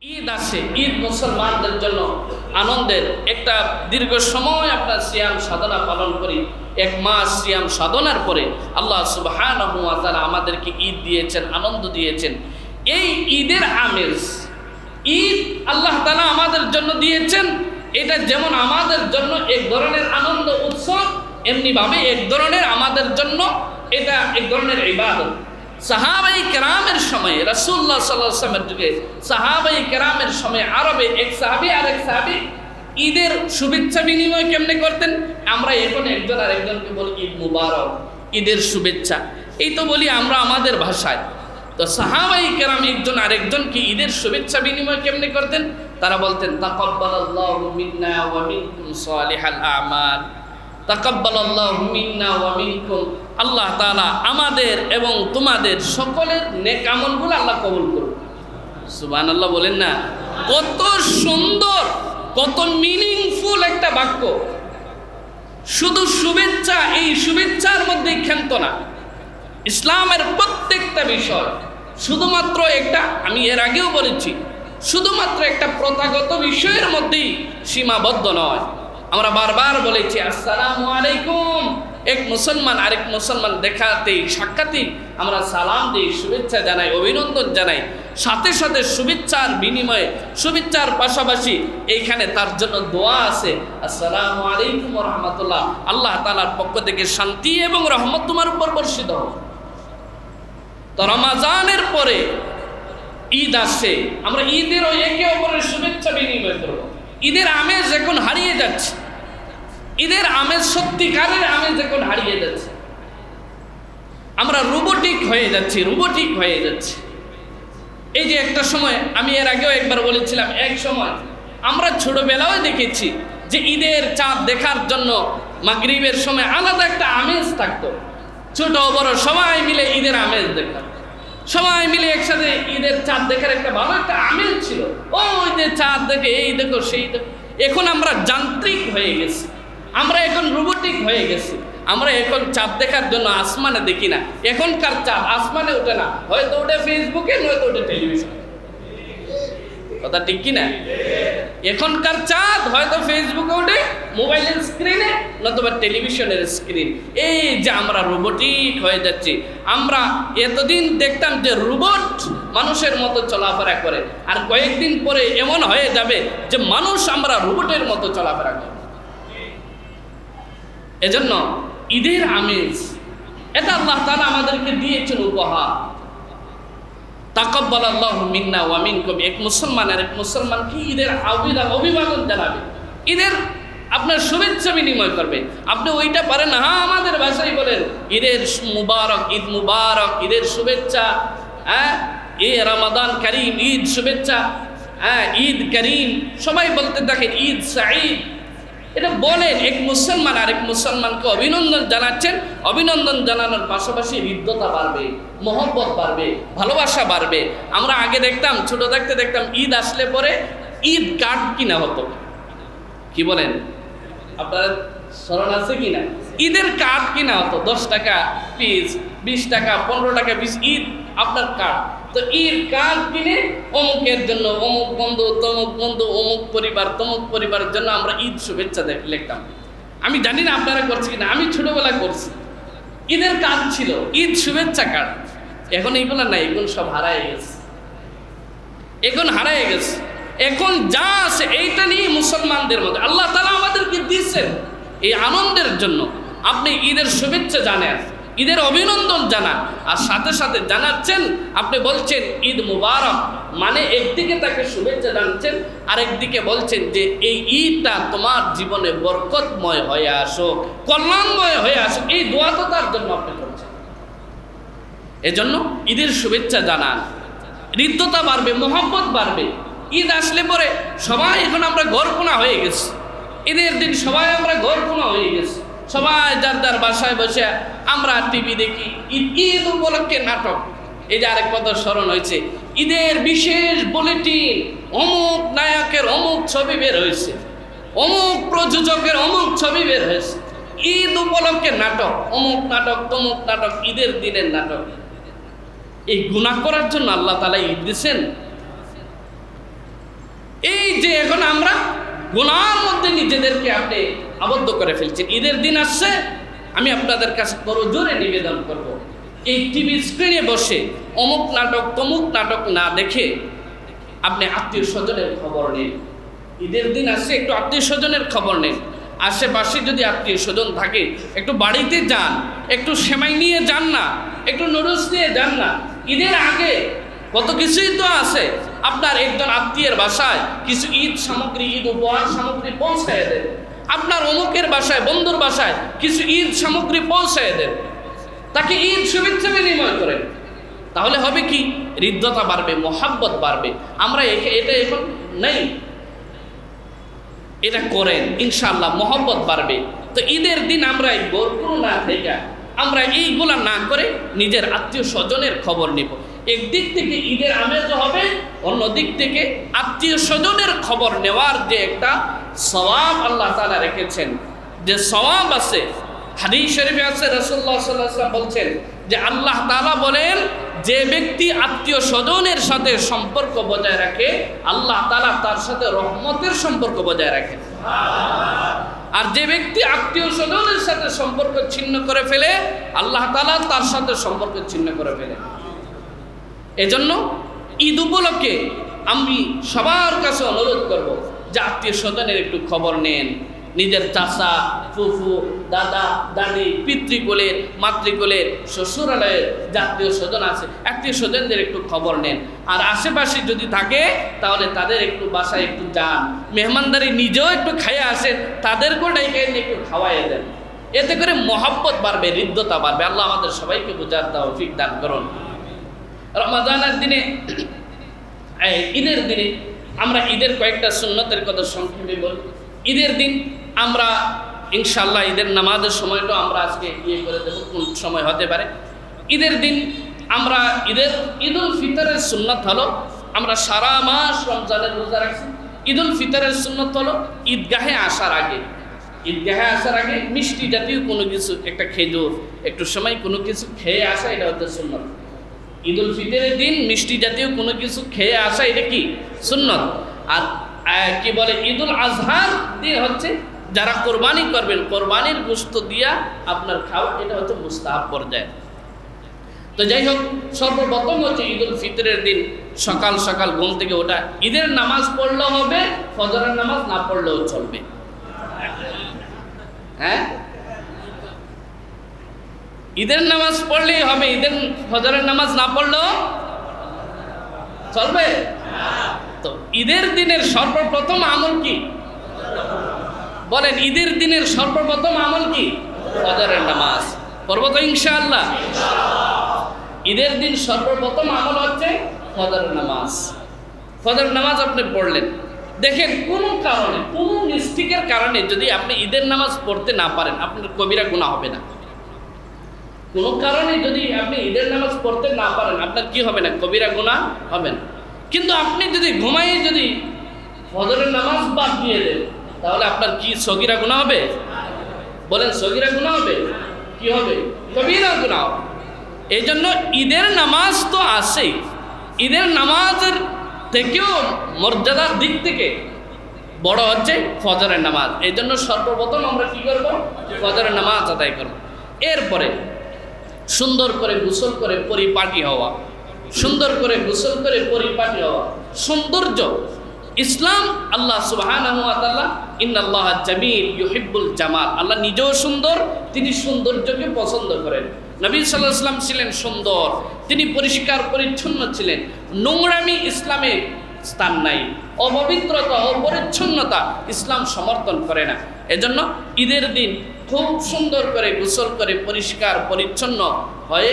ঈদ আসে, ঈদ মুসলমানদের জন্য আনন্দের একটা দীর্ঘ সময় আপনার সিয়াম সাধনা পালন করি। এক মাস সিয়াম সাধনার পরে আল্লাহ সুবহানাহু ওয়া তাআলা আমাদেরকে ঈদ দিয়েছেন, আনন্দ দিয়েছেন। এই ঈদের আমেজ, ঈদ আল্লাহ তাআলা আমাদের জন্য দিয়েছেন। এটা যেমন আমাদের জন্য এক ধরনের আনন্দ উৎসব, এমনিভাবে এক ধরনের আমাদের জন্য এটা এক ধরনের ইবাদত। সাহাবাই কেরামের সময়ে, রাসূলুল্লাহ সাল্লাল্লাহু আলাইহি ওয়াসাল্লামের যুগে সাহাবাই কেরামের সময়ে আরবে এক সাহাবী আর এক সাহাবী ঈদের শুভেচ্ছা বিনিময় কেমনে করতেন? আমরা এখন একজন আর একজনকে বলি ঈদ মুবারক, ঈদের শুভেচ্ছা, এই তো বলি আমরা আমাদের ভাষায়। তো সাহাবাই কেরাম একজন আরেকজনকে ঈদের শুভেচ্ছা বিনিময় কেমনে করতেন? তারা বলতেন তাকাব্বালাল্লাহু মিন্না ওয়া মিনকুম সালিহাল আমাল, তাকাব্বালাল্লাহু মিন্না ওয়া মিনকুম, আল্লাহ তাআলা আমাদের এবং তোমাদের সকলের নেক আমলগুলো আল্লাহ কবুল করুন। সুবহানাল্লাহ বলেন না? কত সুন্দর, কত মিনিংফুল একটা বাক্য। শুধু শুভেচ্ছা, এই শুভেচ্ছার মধ্যে ক্ষান্ত না। ইসলামের প্রত্যেকটা বিষয় শুধুমাত্র একটা, আমি এর আগেও বলেছি, শুধুমাত্র একটা প্রথাগত বিষয়ের মধ্যেই সীমাবদ্ধ নয়। আমরা বারবার বলেছি আসসালামু আলাইকুম, এক মুসলমান আরেক মুসলমান দেখাতেই সাক্ষাতেই আমরা সালাম দিই, শুভেচ্ছা জানাই, অভিনন্দন জানাই। সাথে সাথে শুভেচ্ছার বিনিময়ে, শুভেচ্ছার পাশাপাশি এইখানে তার জন্য দোয়া আছে, আসসালামু আলাইকুম ওয়া রাহমাতুল্লাহ, আল্লাহ তাআলার পক্ষ থেকে শান্তি এবং রহমত তোমার উপর বর্ষিত হোক। তো রমজানের পরে ঈদ আসে, আমরা ঈদেরও একে অপরের শুভেচ্ছা বিনিময় করব। ঈদের আমেজ এখন হারিয়ে যাচ্ছে, ঈদের আমেজ, সত্যিকারের আমেজ এখন হারিয়ে যাচ্ছে। আমরা রোবটিক হয়ে যাচ্ছি, রোবটিক হয়ে যাচ্ছি। এই যে একটা সময়, আমি এর আগেও একবার বলেছিলাম, এক সময় আমরা ছোটবেলায় দেখেছি যে ঈদের চাঁদ দেখার জন্য মাগরিবের সময় আলাদা একটা আমেজ থাকতো। ছোট বড় সবাই মিলে ঈদের আমেজ দেখতাম, সবাই মিলে একসাথে ঈদের চাঁদ দেখার একটা ভালো একটা আমেজ ছিল। ওই যে চাঁদ দেখে, এই দেখো সেই দেখো। এখন আমরা যান্ত্রিক হয়ে গেছি, আমরা এখন রোবটিক হয়ে গেছি। আমরা এখন চাঁদ দেখার জন্য আসমানে দেখি না, এখনকার চাঁদ আসমানে ওঠে না, হয়তো ওঠে ফেসবুকে, নয়তো ওঠে টেলিভিশনে। কথা ঠিক কিনা? এখনকার চাঁদ হয়তো ফেসবুকে ওঠে, মোবাইলের স্ক্রিনে, নতুবা টেলিভিশনের স্ক্রিন। এই যে আমরা রোবটিক হয়ে যাচ্ছি। আমরা এতদিন দেখতাম যে রোবট মানুষের মতো চলাফেরা করে, আর কয়েকদিন পরে এমন হয়ে যাবে যে মানুষ আমরা রোবটের মতো চলাফেরা করি। এজন্য ঈদের আমেজ, এটা আল্লাহ তাআলা আমাদেরকে দিয়েছেন উপহার। তাকাব্বালাল্লাহু মিন্না ওয়া মিনকুম, এক মুসলমান আর এক মুসলমানকে ঈদের অভিবাদন জানাবে, ঈদের আপনার শুভেচ্ছা বিনিময় করবে। আপনি ওইটা পারেন না, হ্যাঁ আমাদের ভাষায় বলেন ঈদের মুবারক, ঈদ মুবারক, ঈদের শুভেচ্ছা, হ্যাঁ এ রমাদান করিম, ঈদ শুভেচ্ছা, হ্যাঁ ঈদ করিম, সবাই বলতে দেখেন ঈদ সাঈদ। এটা বলেন, এক মুসলমান আরেক মুসলমানকে অভিনন্দন জানাচ্ছেন। অভিনন্দন জানানোর পাশাপাশি হৃদ্যতা বাড়বে, মহব্বত বাড়বে, ভালোবাসা বাড়বে। আমরা আগে দেখতাম, ছোট থাকতে দেখতাম ঈদ আসলে পরে ঈদ কার্ড কিনা হতো। কি বলেন, আপনার স্মরণ আছে কিনা? ঈদের কার্ড কিনা হতো, 10 টাকা পিস, 20 টাকা, 15 টাকা পিস, ঈদ আপনার কার্ড। তো ঈদ কার্ড কিনে অমুকের জন্য অমুক বন্ধু, তমুক বন্ধু, অমুক পরিবার, তমুক পরিবারের জন্য আমরা ঈদ শুভেচ্ছা লিখতাম। আমি জানি না আপনারা করছি কিনা, আমি ছোটবেলায় করছি। ঈদের কার্ড ছিল, ঈদ শুভেচ্ছা কার্ড। এখন এইগুলো নাই, এগুলো সব হারায় গেছে, এখন হারায় গেছে। এখন যা আছে এইটা নিয়ে মুসলমানদের মধ্যে আল্লাহ তাআলা আমাদেরকে দিয়েছেন এই আনন্দের জন্য। আপনি ঈদের শুভেচ্ছা জানেন, ঈদের অভিনন্দন জানান, আর সাথে সাথে জানাচ্ছেন, আপনি বলছেন ঈদ মুবারক, মানে একদিকে তাকে শুভেচ্ছা জানাচ্ছেন, আরেকদিকে বলছেন যে এই ঈদটা তোমার জীবনে বরকতময় হয়ে আসুক, কল্যাণময় হয়ে আসুক, এই দোয়া তো তার জন্য আপনি করছেন। এজন্য ঈদের শুভেচ্ছা জানান, হৃদ্যতা বাড়বে, মহব্বত বাড়বে। ঈদ আসলে পরে সবাই, এখন আমরা ঘরকোনা হয়ে গেছি, ঈদের দিন সবাই আমরা ঘরকোনা হয়ে গেছি, সবাই যার যার বাসায় বসে আমরা টিভি দেখি। ঈদ উপলক্ষে নাটক, এই যে আরেক কথা স্মরণ হয়েছে, ঈদের বিশেষ বুলেটিন, অমুক নায়কের অমুক ছবি বের হয়েছে, অমুক প্রযোজকের অমুক ছবি বের হয়েছে, ঈদ উপলক্ষে নাটক, অমুক নাটক, তমুক নাটক, ঈদের দিনের নাটক। এই গুনাহ করার জন্য আল্লাহ তাআলা ঈদ দিয়েছেন। যে এখন আমরা গুনার মধ্যে নিজেদেরকে আপনি আবদ্ধ করে ফেলছেন। ঈদের দিন আসছে, আমি আপনাদের কাছে বড় জোরে নিবেদন করব, এই টিভি স্ক্রিনে বসে অমুক নাটক তমুক নাটক না দেখে আপনি আত্মীয় স্বজনের খবর নিন। ঈদের দিন আসছে, একটু আত্মীয় স্বজনের খবর নিন। আশেপাশে যদি আত্মীয় স্বজন থাকে একটু বাড়িতে যান, একটু সেমাই নিয়ে যান না, একটু নুডলস নিয়ে যান না। ঈদের আগে কত কিছুই তো আছে, আপনার একজন আত্মীয়ের বাসায় কিছু ঈদ সামগ্রী, ঈদ উপহার সামগ্রী পৌঁছায় দেন। আপনার অমুকের বাসায়, বন্ধুর বাসায় কিছু ঈদ সামগ্রী পৌঁছায় দেন, তাকে ঈদ শুভেচ্ছা বিনিময় করেন। তাহলে হবে কি, হৃদ্যতা বাড়বে, মহাব্বত বাড়বে। আমরা এটা এখন নেই, এটা করেন, ইনশাআল্লাহ মহব্বত বাড়বে। তো ঈদের দিন আমরা এই গোরকুল না থেকে আমরা এইগুলা না করে নিজের আত্মীয় স্বজনের খবর নিব। একদিক থেকে ঈদের আমেজ হবে, অন্য দিক থেকে আত্মীয় স্বজনের খবর নেওয়ার যে একটা সওয়াব আল্লাহ তাআলা রেখেছেন, যে সওয়াব আছে। হাদিস শরীফে আছে, রাসূলুল্লাহ সাল্লাল্লাহু আলাইহি ওয়াসাল্লাম বলছেন যে আল্লাহ তাআলা বলেন, যে ব্যক্তি আত্মীয় স্বজনের সাথে সম্পর্ক বজায় রাখে আল্লাহ তাআলা তার সাথে রহমতের সম্পর্ক বজায় রাখেন। আর যে ব্যক্তি আত্মীয় স্বজনের সাথে সম্পর্ক ছিন্ন করে ফেলে আল্লাহ তাআলা তার সাথে সম্পর্ক ছিন্ন করে ফেলে। এজন্য ঈদ উপলক্ষে আমি সবার কাছে অনুরোধ করব যে আত্মীয় স্বজনের একটু খবর নেন। নিজের চাচা, ফুফু, দাদা, দাদি, পিতৃকুলের, মাতৃকুলের, শ্বশুরালয়ের যে আত্মীয় স্বজন আছে, আত্মীয় স্বজনদের একটু খবর নেন। আর আশেপাশে যদি থাকে তাহলে তাদের একটু বাসায় একটু যান, মেহমানদারি নিজেও একটু খাইয়ে আসেন, তাদেরকেও ডেকে এনে একটু খাওয়াইয়ে দেন। এতে করে মহব্বত বাড়বে, হৃদ্যতা বাড়বে। আল্লাহ আমাদের সবাইকে বুঝার তৌফিক দান করুন। রমাদানের দিনে, ঈদের দিনে আমরা ঈদের কয়েকটা সুন্নতের কথা সংক্ষেপে বলি। ঈদের দিন আমরা ইনশাআল্লাহ ঈদের নামাজের সময়টা আমরা আজকে করে দেবো, কোন সময় হতে পারে। ঈদের দিন আমরা ঈদুল ফিতরের সুন্নত হলো, আমরা সারা মাস রমজানের রোজা রাখছি। ঈদুল ফিতরের সুন্নত হলো ঈদগাহে আসার আগে, মিষ্টি জাতীয় কোনো কিছু, একটা খেজুর, একটু সময় কোনো কিছু খেয়ে আসা, এটা হচ্ছে সুন্নত। ঈদুল ফিতরের দিন মিষ্টি জাতীয় কোনো কিছু খেয়ে আসা, এটা কি সুন্নত। আর কি বলে, ঈদুল আজহার দিন হচ্ছে যারা কোরবানি করবেন, কোরবানির গোশত দিয়া আপনার খাওয়া, এটা হচ্ছে মুস্তাহাব পর্যায়ে। তো যাই হোক, সর্বপ্রথম হচ্ছে ঈদুল ফিতরের দিন সকাল সকাল ঘুম থেকে ওঠা। ঈদের নামাজ পড়লেও হবে, ফজরের নামাজ না পড়লেও চলবে। হ্যাঁ, ঈদের নামাজ পড়লেই হবে, ফজরের নামাজ না পড়লেও চলবে। তো ঈদের দিনের সর্বপ্রথম আমল কি বলেন? ঈদের দিনের সর্বপ্রথম আমল কি? ফজরের নামাজ পড়বো তো ইনশাআল্লাহ। ঈদের দিন সর্বপ্রথম আমল হচ্ছে ফজরের নামাজ। ফজরের নামাজ আপনি পড়লেন, দেখেন কোনো কারণে, কোনো মিস্টেকের কারণে যদি আপনি ঈদের নামাজ পড়তে না পারেন, আপনার কবিরা গুনাহ হবে না। কোনো কারণে যদি আপনি ঈদের নামাজ পড়তে না পারেন, আপনার কি হবে না? কবিরা গুনাহ হবে না। কিন্তু আপনি যদি ঘুমাইয়ে যদি ফজরের নামাজ বাদ দিয়ে দেন, তাহলে আপনার কি সগীরা গুনাহ হবে? বলেন, সগীরা গুনাহ হবে? কি হবে? কবিরা গুনাহ। এই জন্য ঈদের নামাজ তো আছেই, ঈদের নামাজের থেকেও মর্যাদার দিক থেকে বড় হচ্ছে ফজরের নামাজ। এই জন্য সর্বপ্রথম আমরা কি করব? ফজরের নামাজ আদায় করব। এরপরে সুন্দর করে গোসল করে পরিপাটি হওয়া, সুন্দর করে গোসল করে পরিপাটি হওয়া সৌন্দর্য। ইসলাম, আল্লাহ সুবহানাহু ওয়া তাআলা, ইন্নাল্লাহা জামিল ইউহিব্বুল জামাল, আল্লাহ নিজেও সুন্দর, তিনি সৌন্দর্যকে পছন্দ করেন। নবী সাল্লাল্লাহু আলাইহি ওয়াসাল্লাম ছিলেন সুন্দর, তিনি পরিষ্কার পরিচ্ছন্ন ছিলেন। নোংরামি ইসলামে স্থান নাই, অপবিত্রতা, অপরিচ্ছন্নতা ইসলাম সমর্থন করে না। এজন্য ঈদের দিন খুব সুন্দর করে গোসল করে পরিষ্কার পরিচ্ছন্ন হয়ে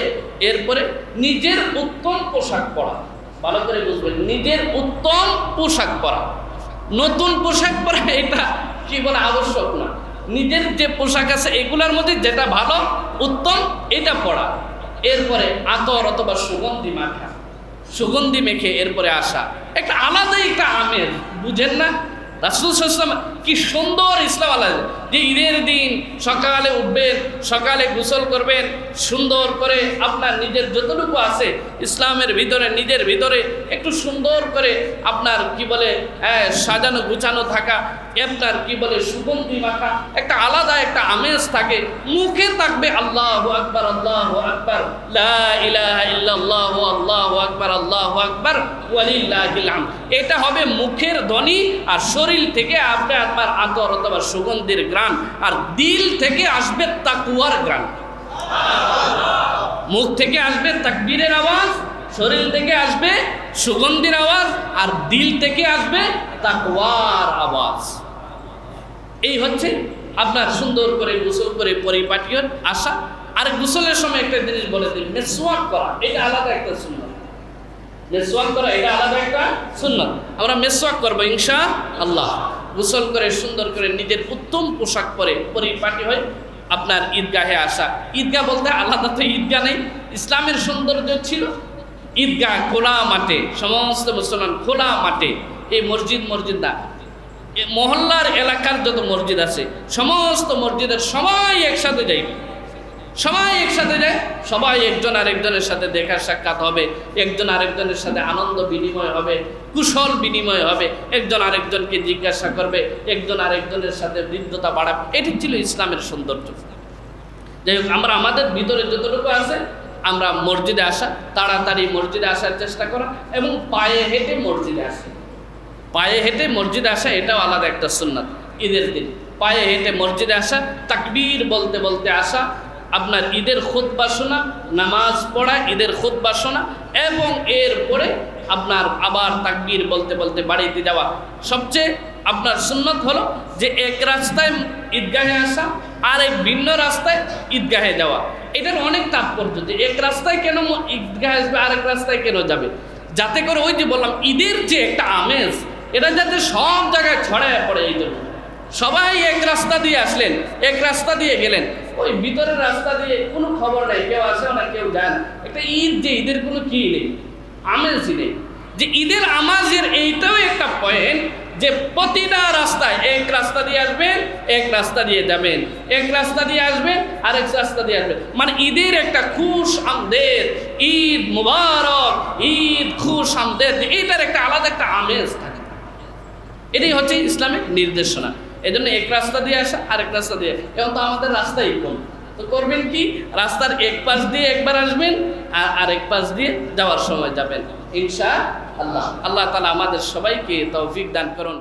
এরপরে নিজের উত্তম পোশাক পরা। ভালো করে বুঝবেন, নিজের উত্তম পোশাক পরা। নতুন পোশাক পরা এটা কি বলে আবশ্যক না। নিজের যে পোশাক আছে এগুলোর মধ্যে যেটা ভালো উত্তম এটা পরা। এরপরে আতর অথবা সুগন্ধি মাখা, সুগন্ধি মেখে এরপরে আসা, একটা আলাদাই একটা আমেজ, বুঝেন না? রাসূল সাল্লাল্লাহু আলাইহি ওয়াসাল্লাম কি সুন্দর ইসলাম আল্লাহ, যে ঈদের দিন সকালে উঠবেন, সকালে গোসল করবেন, সুন্দর করে আপনার নিজের যতটুকু আছে ইসলামের ভিতরে, নিজের ভিতরে একটু সুন্দর করে আপনার কি বলে সাজানো গুছানো থাকা, আপনার কি বলে সুগন্ধি মাখা একটা আলাদা একটা আমেজ থাকে, মুখে থাকবে আল্লাহু আকবার আল্লাহু আকবার লা ইলাহা ইল্লাল্লাহু আল্লাহু আকবার আল্লাহু আকবার ওয়ালিল্লাহিল হামদ। এটা হবে মুখের ধ্বনি, আর শরীর থেকে আসবে আপনার আতর অথবা সুগন্ধির ঘ্রাণ, আর দিল থেকে আসবে তাকওয়ার ঘ্রাণ। মুখ থেকে আসবে তাকবীরের আওয়াজ, শরীর থেকে আসবে সুগন্ধির আওয়াজ, আর দিল থেকে আসবে তাকওয়ার আওয়াজ। এই হচ্ছে আপনার সুন্দর করে গোসল করে পরিপাটি আসা। আর গোসলের সময় একটা জিনিস বলে দিন, মেসওয়াক করা, এটা আলাদা একটা সুন্নাত। মেসওয়াক করা এটা আলাদা একটা সুন্নাত। আমরা মেসওয়াক করবো ইনশাআল্লাহ। গোসল করে সুন্দর করে নিজের উত্তম পোশাক পরে পরিপাটি হয় আপনার ঈদগাহে আসা। ঈদগাহ বলতে আলাদা তো ঈদগাহ নেই, ইসলামের সৌন্দর্য ছিল ঈদগাহ, খোলা মাঠে, সমস্ত মুসলমান খোলা মাঠে। এই মসজিদ না, মহল্লার এলাকার যত মসজিদ আছে সমস্ত মসজিদের সবাই একসাথে যাই, সবাই একসাথে যায়, সবাই একজন আরেকজনের সাথে দেখা সাক্ষাৎ হবে, একজন আরেকজনের সাথে আনন্দ বিনিময় হবে, কুশল বিনিময় হবে, একজন আরেকজনকে জিজ্ঞাসা করবে, একজন আরেকজনের সাথে হৃদ্যতা বাড়াবে। এটি ছিল ইসলামের সৌন্দর্য। যাই হোক, আমরা আমাদের ভিতরে যতটুকু আছে আমরা মসজিদে আসা, তাড়াতাড়ি মসজিদে আসার চেষ্টা করা, এবং পায়ে হেঁটে মসজিদে আসা। পায়ে হেঁটে মসজিদে আসা এটাও আলাদা একটা সুন্নাত। ঈদের দিন পায়ে হেঁটে মসজিদে আসা, তাকবীর বলতে বলতে আসা, আপনার ঈদের খুতবা শোনা, নামাজ পড়া, ঈদের খুতবা শোনা, এবং এরপরে আপনার আবার তাকবীর বলতে বলতে বাড়িতে যাওয়া। সবচেয়ে আপনার সুন্নত হলো যে এক রাস্তায় ঈদগাহে আসা আর এক ভিন্ন রাস্তায় ঈদগাহে যাওয়া। এটার অনেক তাৎপর্য, যে এক রাস্তায় কেন ঈদগাহে আসবে, আরেক রাস্তায় কেন যাবে, যাতে করে ওই যে বললাম ঈদের যে একটা আমেজ, এটা যাতে সব জায়গায় ছড়ায় পড়ে। এই জন্য সবাই এক রাস্তা দিয়ে আসলেন, এক রাস্তা দিয়ে গেলেন, ওই ভিতরের রাস্তা দিয়ে কোনো খবর নেই, কেউ আসেও না কেউ যায় না। একটা ঈদ, যে ঈদের কোনো কি নেই, আমেজই নেই। যে ঈদের আমেজের এইটাও একটা পয়েন্ট, যে প্রতিটা রাস্তায় এক রাস্তা দিয়ে আসবেন, এক রাস্তা দিয়ে যাবেন, এক রাস্তা দিয়ে আসবেন, আরেক রাস্তা দিয়ে আসবেন, মানে ঈদের একটা খুশ আমদের, ঈদ মুবারক, ঈদ খুশ আমদের, এইটার একটা আলাদা একটা আমেজ থাকে। এটাই হচ্ছে ইসলামের নির্দেশনা। এই জন্য এক রাস্তা দিয়ে আসা, আরেক রাস্তা দিয়ে। এখন তো আমাদের রাস্তাই কম, তো করবেন কি, রাস্তার এক পাশ দিয়ে একবার আসবেন, আর আরেক পাশ দিয়ে যাওয়ার সময় যাবেন ইনশাআল্লাহ। আল্লাহ তাআলা আমাদের সবাইকে তৌফিক দান করুন।